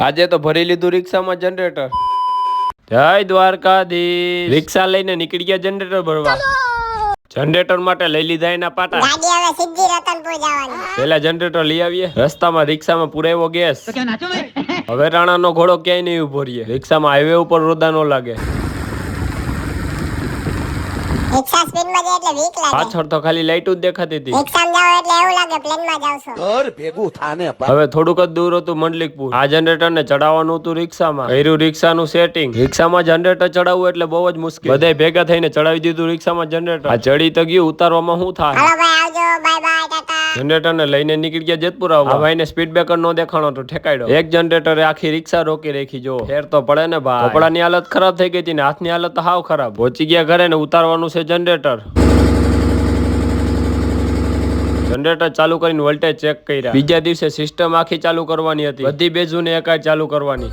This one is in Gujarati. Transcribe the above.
આજે તો ભરી લીધું રિક્ષામાં જનરેટર. જય દ્વારકાધીશ. રિક્ષા લઈને નીકળી ગયા જનરેટર ભરવા. જનરેટર માટે લઈ લીધા એના પાટા. ગાડી હવે સીધી રતનપુર જવાની. પેલા જનરેટર લઈ આવીએ. રસ્તામાં રિક્ષામાં પુરાવ્યો ગેસ. હવે રાણાનો ઘોડો ક્યાંય નહીં ઉભો રહીએ. રિક્ષામાં હાઈવે ઉપર રોદા ન લાગે. રિક્ષા સ્પીડમાં જાય એટલે વીક લાગે. પાછળ તો ખાલી લાઈટ જ દેખાતી હતી. રિક્ષામાં જાવ એટલે એવું લાગે પ્લેનમાં જાવ છો. ઘર ભેગું થાને. હવે થોડુંક જ દૂર હતું મંડલિકપુર. આ જનરેટર ને ચડાવવાનું હતું રિક્ષામાં. કર્યું રિક્ષાનું સેટિંગ. રિક્ષામાં જનરેટર ચડાવવું એટલે બહુ જ મુશ્કેલ. બધાય ભેગા થઈને ચડાવી દીધું રિક્ષામાં જનરેટર. આ ચડી તો ગયું, ઉતારવામાં શું થાય? હાલો ભાઈ આવજો, બાય બાય, ટાટા. જનરેટર ને લઈને નીકળી ગયા જેતપુર આવવા. ભાઈ ને સ્પીડ બ્રેકર નો દેખાણો તો ઠેકાડ્યો. એક જનરેટરે આખી રિક્ષા રોકી રાખી. જો ફેર તો પડે ને ભાઈ. કપડાની હાલત ખરાબ થઈ ગઈ હતી ને હાથની હાલત હાવ ખરાબ. પહોંચી ગયા ઘરે ને ઉતારવાનું છે જનરેટર. જનરેટર ચાલુ કરીને વોલ્ટેજ ચેક કર્યા. બીજા દિવસે સિસ્ટમ આખી ચાલુ કરવાની હતી. બધી બેઝુને એકાદ ચાલુ કરવાની.